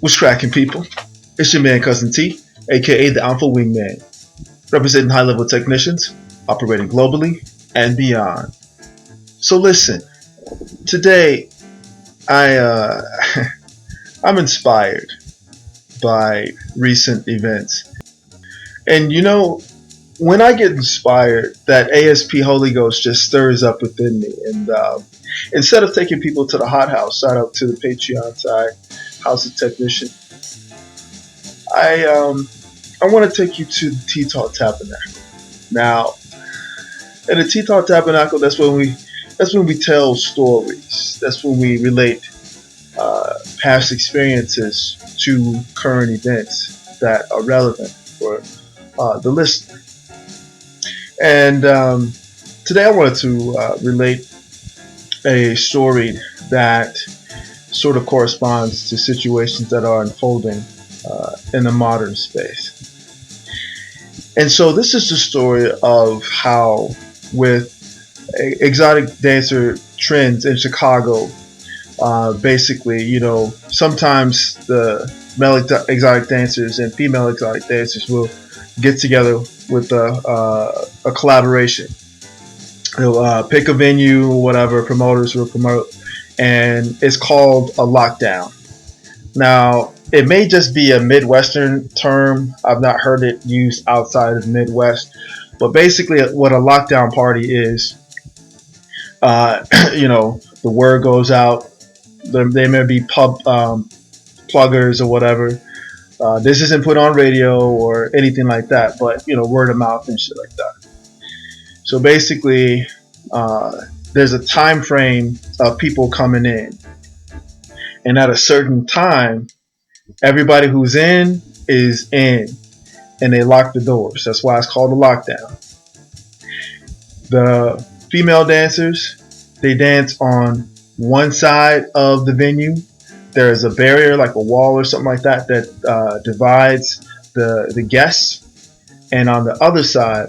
What's cracking, people? It's your man, Cousin T, aka the Alpha Wingman, representing high-level technicians, operating globally and beyond. So listen, today I'm inspired by recent events. And you know, when I get inspired, that ASP Holy Ghost just stirs up within me. And instead of taking people to the hot house, shout out to the Patreon side, House of Tactician, I want to take you to the T-Talk Tabernacle. Now, in the T-Talk Tabernacle, that's when we tell stories. That's when we relate past experiences to current events that are relevant for the listener. And today I wanted to relate a story that sort of corresponds to situations that are unfolding in the modern space. And so this is the story of how, with exotic dancer trends in Chicago, basically, you know, sometimes the male exotic dancers and female exotic dancers will get together with a collaboration. They'll pick a venue or whatever, promoters will promote, and it's called a lockdown. Now, it may just be a Midwestern term. I've not heard it used outside of the Midwest. But basically, what a lockdown party is, you know, the word goes out. There may be pub pluggers or whatever. This isn't put on radio or anything like that, but, you know, word of mouth and shit like that. So basically, there's a time frame of people coming in. And at a certain time, everybody who's in is in, and they lock the doors. That's why it's called a lockdown. The female dancers, they dance on one side of the venue. There is a barrier, like a wall or something like that, that divides the guests. And on the other side,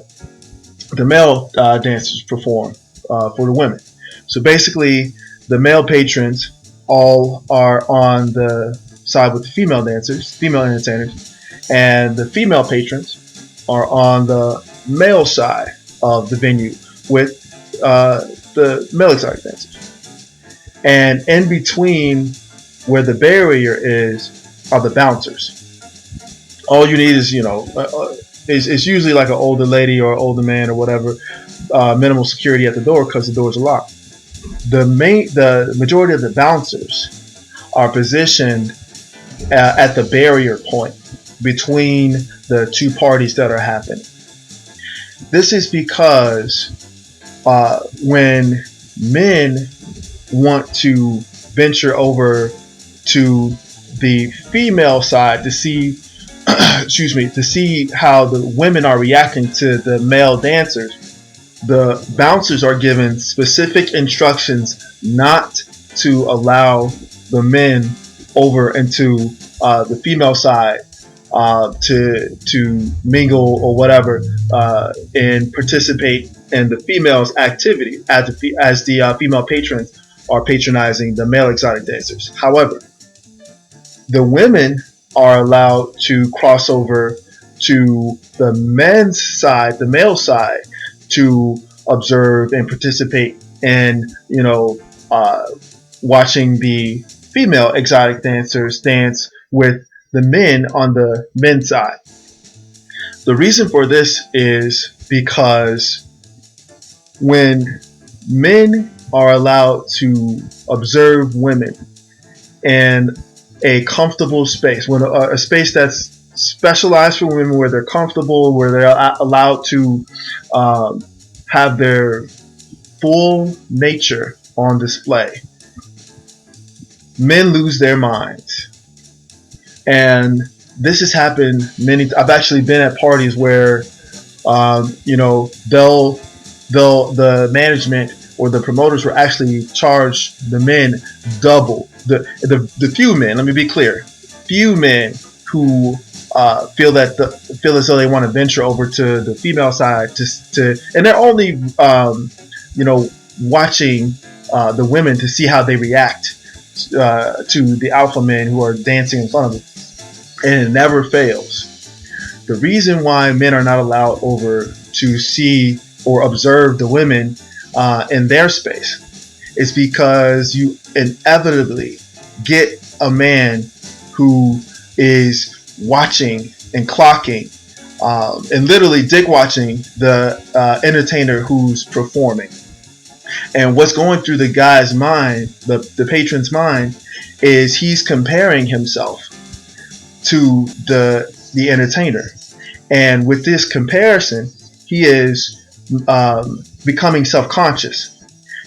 the male dancers perform for the women. So basically, the male patrons all are on the side with the female dancers, female entertainers, and the female patrons are on the male side of the venue with the male exotic dancers. And in between where the barrier is are the bouncers. All you need is, you know, it's usually like an older lady or older man or whatever, minimal security at the door because the doors are locked. The majority of the bouncers are positioned at the barrier point between the two parties that are happening. This is because when men want to venture over to the female side to see to see how the women are reacting to the male dancers, the bouncers are given specific instructions not to allow the men over into the female side to mingle or whatever and participate in the females' activity as the female patrons are patronizing the male exotic dancers. However, the women are allowed to cross over to the men's side, the male side, to observe and participate in, you know, watching the female exotic dancers dance with the men on the men's side. The reason for this is because when men are allowed to observe women in a comfortable space, when a space that's specialized for women, where they're comfortable, where they're allowed to have their full nature on display, men lose their minds. And this has happened I've actually been at parties where you know, the management or the promoters will actually charge the men double. The few men, let me be clear, few men who feel as though they want to venture over to the female side and they're only you know, watching the women to see how they react to the alpha men who are dancing in front of him, and it never fails. The reason why men are not allowed over to see or observe the women in their space is because you inevitably get a man who is watching and clocking and literally dick watching the entertainer who's performing. And what's going through the guy's mind, the patron's mind, is he's comparing himself to the entertainer. And with this comparison, he is becoming self-conscious.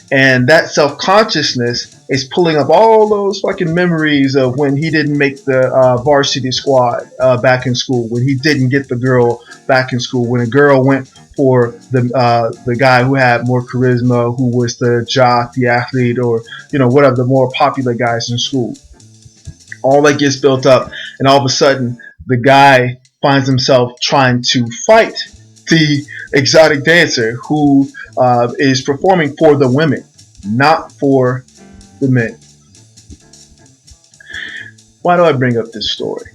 And that self-consciousness is pulling up all those fucking memories of when he didn't make the varsity squad back in school, when he didn't get the girl back in school, when a girl went for the guy who had more charisma, who was the jock, the athlete, or whatever, the more popular guys in school. All that gets built up, and all of a sudden, the guy finds himself trying to fight the exotic dancer who is performing for the women, not for the men. Why do I bring up this story?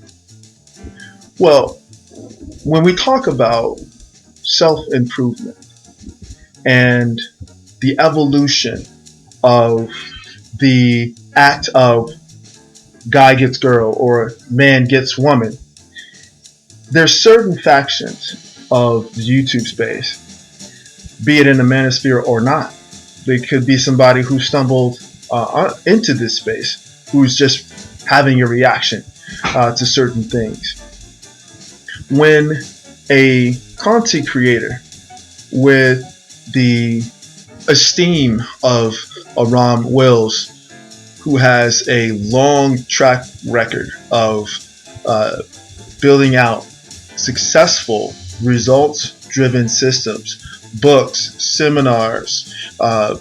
Well, when we talk about self-improvement and the evolution of the act of guy gets girl or man gets woman, there's certain factions of the YouTube space, be it in the manosphere or not. There could be somebody who stumbled into this space, who's just having a reaction to certain things. When a content creator with the esteem of a Ron Wills, who has a long track record of building out successful results-driven systems, books, seminars,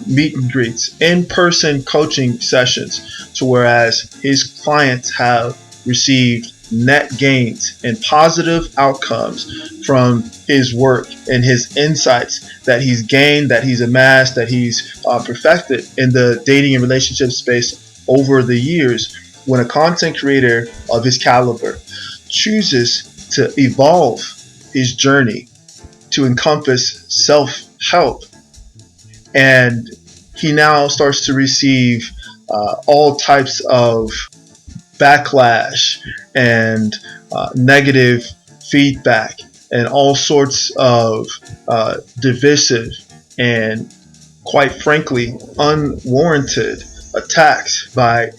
meet and greets, in-person coaching sessions, to whereas his clients have received net gains and positive outcomes from his work and his insights that he's gained, that he's amassed, that he's perfected in the dating and relationship space over the years. When a content creator of his caliber chooses to evolve his journey to encompass self-help, and he now starts to receive all types of backlash and negative feedback and all sorts of divisive and, quite frankly, unwarranted attacks by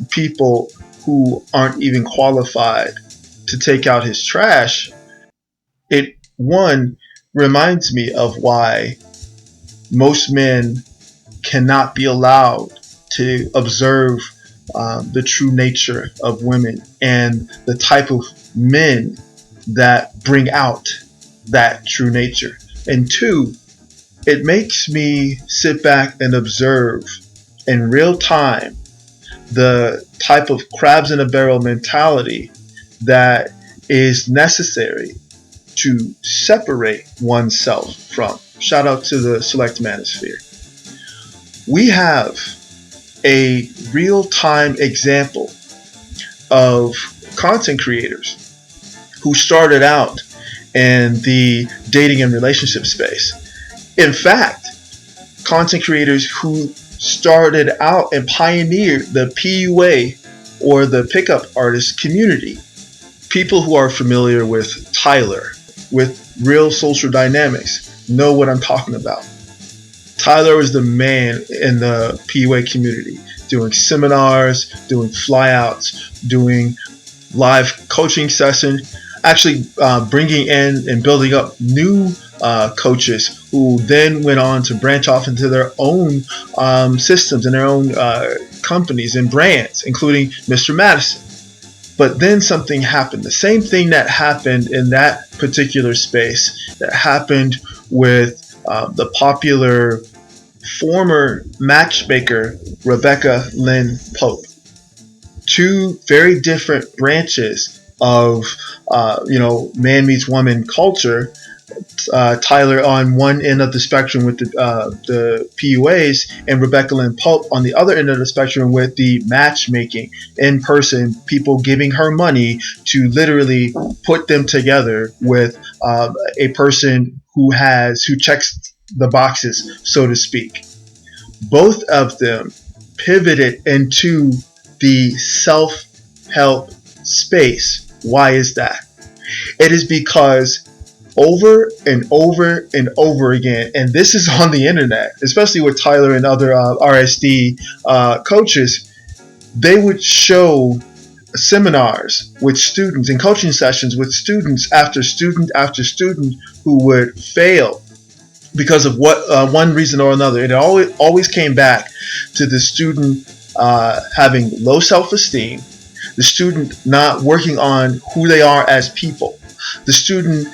people who aren't even qualified to take out his trash. It, one, reminds me of why most men cannot be allowed to observe the true nature of women and the type of men that bring out that true nature. And two, it makes me sit back and observe in real time the type of crabs in a barrel mentality that is necessary to separate oneself from. Shout out to the select manosphere. We have a real-time example of content creators who started out in the dating and relationship space. In fact, content creators who started out and pioneered the PUA or the pickup artist community. People who are familiar with Tyler, with Real Social Dynamics, know what I'm talking about. Tyler was the man in the PUA community, doing seminars, doing flyouts, doing live coaching sessions, actually bringing in and building up new coaches who then went on to branch off into their own systems and their own companies and brands, including Mr. Madison. But then something happened. The same thing that happened in that particular space that happened with the popular former matchmaker Rebecca Lynn Pope. Two very different branches of man meets woman culture Tyler on one end of the spectrum with the PUAs, and Rebecca Lynn Pope on the other end of the spectrum with the matchmaking in person, people giving her money to literally put them together with a person who checks the boxes, so to speak. Both of them pivoted into the self-help space. Why is that? It is because over and over and over again, and this is on the internet, especially with Tyler and other RSD coaches, they would show seminars with students and coaching sessions with students after student after student who would fail because of one reason or another. It always came back to the student having low self-esteem, the student not working on who they are as people, the student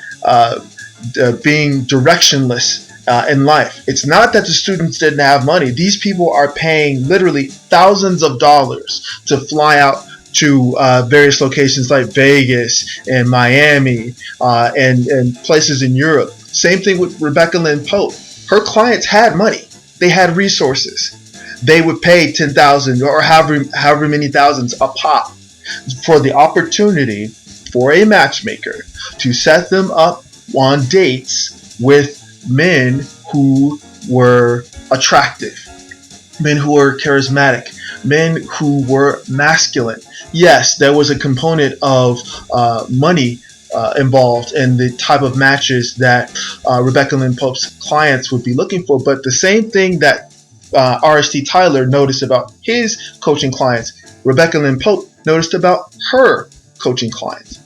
being directionless in life. It's not that the students didn't have money. These people are paying literally thousands of dollars to fly out to various locations like Vegas and Miami and places in Europe. Same thing with Rebecca Lynn Pope. Her clients had money. They had resources. They would pay $10,000 or however many thousands a pop for the opportunity for a matchmaker to set them up on dates with men who were attractive, men who were charismatic, men who were masculine. Yes, there was a component of money involved in the type of matches that Rebecca Lynn Pope's clients would be looking for, but the same thing that RSD Tyler noticed about his coaching clients, Rebecca Lynn Pope noticed about her coaching clients.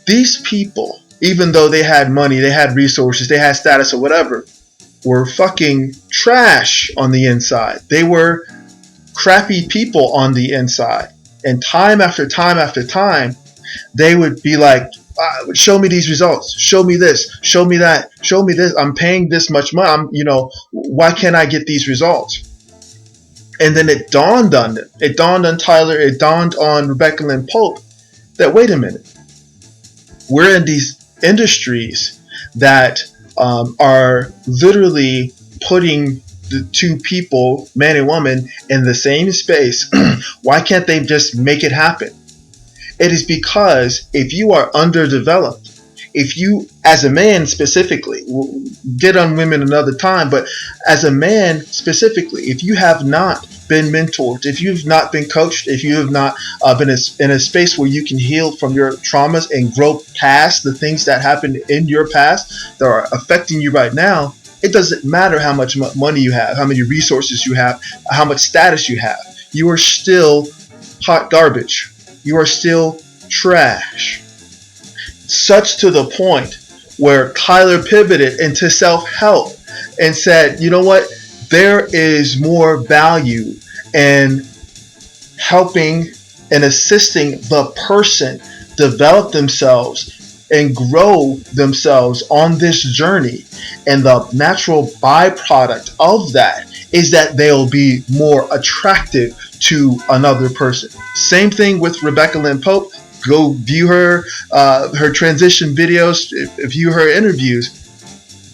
These people, even though they had money, they had resources, they had status or whatever, were fucking trash on the inside. They were crappy people on the inside. And time after time after time, they would be like, show me these results, show me this, show me that, show me this. I'm paying this much money. Why can't I get these results? And then it dawned on them. It dawned on Tyler. It dawned on Rebecca Lynn Pope that, wait a minute, we're in these industries that are literally putting the two people, man and woman, in the same space. Why can't they just make it happen? It is because if you are underdeveloped, if you, as a man specifically, we'll get on women another time, but as a man specifically, if you have not been mentored, if you've not been coached, if you have not been in a space where you can heal from your traumas and grow past the things that happened in your past that are affecting you right now, it doesn't matter how much money you have, how many resources you have, how much status you have. You are still hot garbage. You are still trash. Such to the point where Tyler pivoted into self-help and said, you know what? There is more value in helping and assisting the person develop themselves and grow themselves on this journey. And the natural byproduct of that is that they'll be more attractive to another person. Same thing with Rebecca Lynn Pope. Go view her transition videos, view her interviews.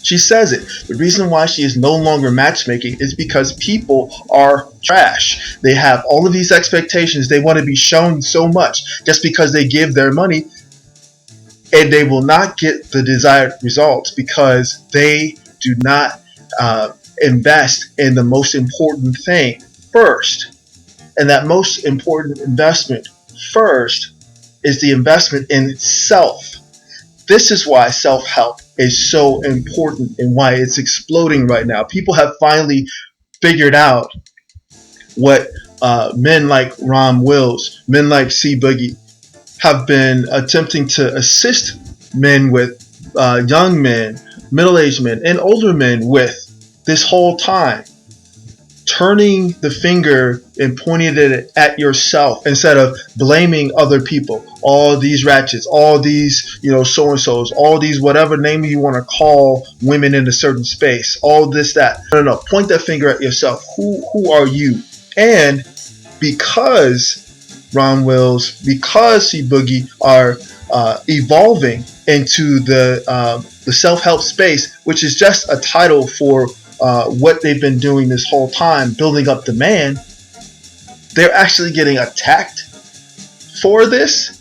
She says it. The reason why she is no longer matchmaking is because people are trash. They have all of these expectations. They want to be shown so much just because they give their money, and they will not get the desired results because they do not invest in the most important thing first. And that most important investment first is the investment in self. This is why self-help is so important and why it's exploding right now. People have finally figured out what men like Ron Wills, men like C. Boogie have been attempting to assist men with, young men, middle-aged men, and older men with this whole time. Turning the finger and pointing it at yourself instead of blaming other people. All these ratchets, all these, so-and-sos, all these whatever name you want to call women in a certain space, all this, that. No. Point that finger at yourself. Who are you? And because Ron Wills, because C Boogie are evolving into the self-help space, which is just a title for what they've been doing this whole time, building up demand. They're actually getting attacked for this.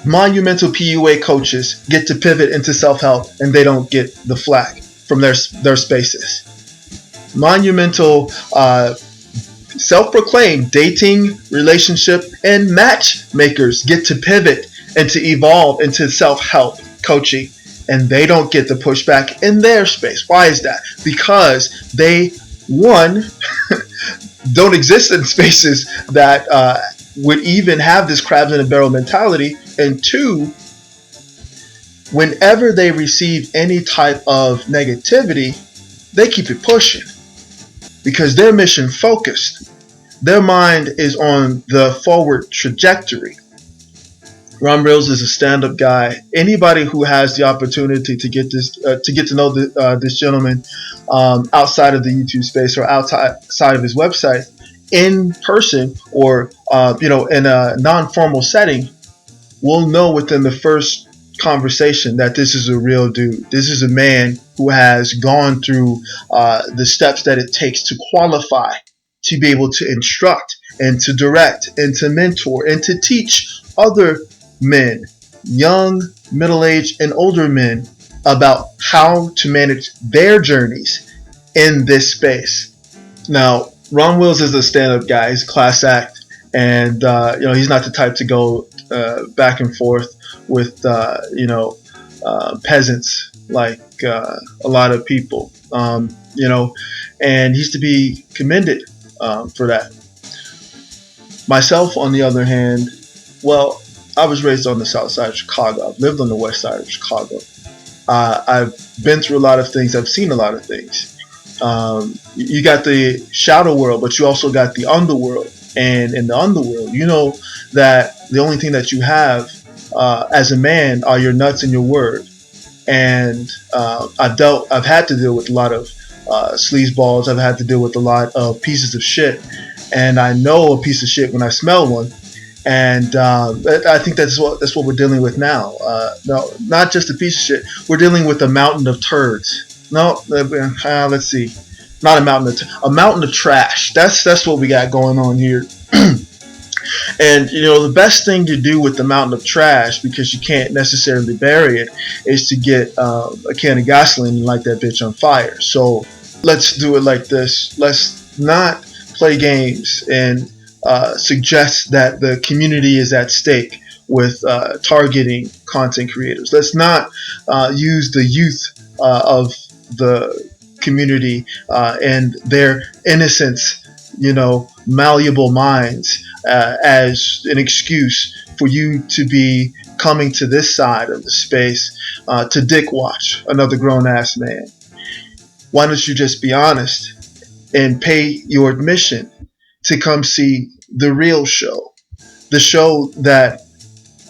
Monumental PUA coaches get to pivot into self-help, and they don't get the flack from their spaces. Monumental self-proclaimed dating, relationship, and matchmakers get to pivot and to evolve into self-help coaching, and they don't get the pushback in their space. Why is that? Because they, one, don't exist in spaces that would even have this crabs in a barrel mentality, and two, whenever they receive any type of negativity, they keep it pushing because they're mission focused. Their mind is on the forward trajectory. Ron Reels is a stand-up guy. Anybody who has the opportunity to get to know this gentleman outside of the YouTube space or outside of his website, in person or in a non-formal setting, will know within the first conversation that this is a real dude. This is a man who has gone through the steps that it takes to qualify to be able to instruct and to direct and to mentor and to teach other men, young, middle-aged, and older men, about how to manage their journeys in this space. Now, Ron Wills is a stand-up guy. He's a class act, and he's not the type to go back and forth with peasants like a lot of people, and he's to be commended for that. Myself, on the other hand, well, I was raised on the south side of Chicago. I've lived on the west side of Chicago. I've been through a lot of things. I've seen a lot of things. You got the shadow world, but you also got the underworld. And in the underworld, you know that the only thing that you have as a man are your nuts and your word. And I've had to deal with a lot of sleazeballs. I've had to deal with a lot of pieces of shit. And I know a piece of shit when I smell one. And I think that's what we're dealing with now. No, not just a piece of shit. We're dealing with a mountain of turds. No, let's see. Not a mountain of trash. That's what we got going on here. And the best thing to do with the mountain of trash, because you can't necessarily bury it, is to get a can of gasoline and light that bitch on fire. So let's do it like this. Let's not play games and suggest that the community is at stake with targeting content creators. Let's not use the youth of the community and their innocence, malleable minds as an excuse for you to be coming to this side of the space to dick watch another grown-ass man. Why don't you just be honest and pay your admission to come see the real show, the show that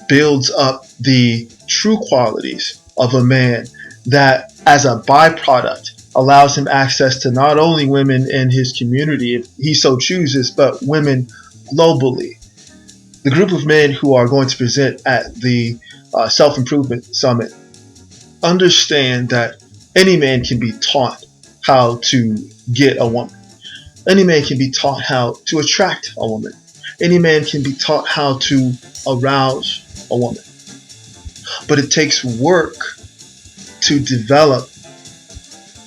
builds up the true qualities of a man, that as a byproduct allows him access to not only women in his community, if he so chooses, but women globally. The group of men who are going to present at the Self-Improvement Summit understand that any man can be taught how to get a woman. Any man can be taught how to attract a woman. Any man can be taught how to arouse a woman. But it takes work to develop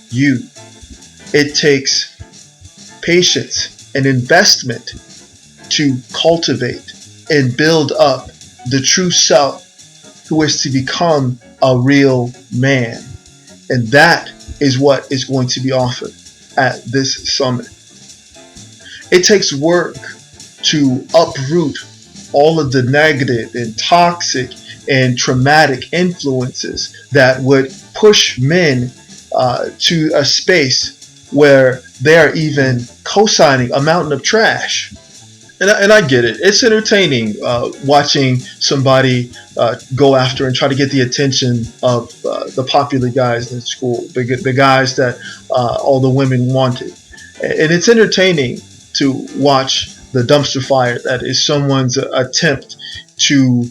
you. It takes patience and investment to cultivate and build up the true self who is to become a real man. And that is what is going to be offered at this summit. It takes work to uproot all of the negative and toxic and traumatic influences that would push men to a space where they're even co-signing a mountain of trash. And I get it. It's entertaining watching somebody go after and try to get the attention of the popular guys in school, the guys that all the women wanted. And it's entertaining to watch the dumpster fire that is someone's attempt to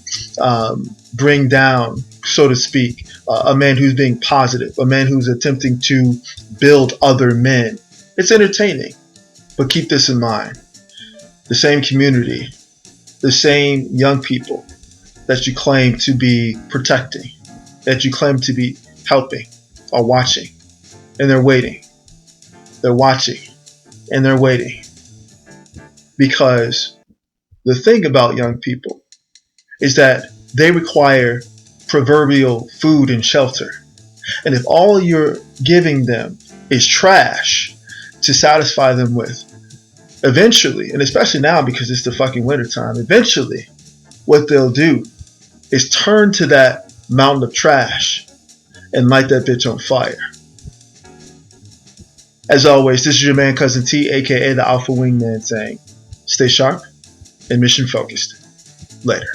bring down, so to speak, a man who's being positive, a man who's attempting to build other men. It's entertaining, but keep this in mind. The same community, the same young people that you claim to be protecting, that you claim to be helping, are watching, and they're waiting. They're watching, and they're waiting. Because the thing about young people is that they require proverbial food and shelter. And if all you're giving them is trash to satisfy them with, eventually, and especially now because it's the fucking winter time, eventually what they'll do is turn to that mountain of trash and light that bitch on fire. As always, this is your man Cousin T, aka the Alpha Wingman, saying stay sharp and mission focused. Later.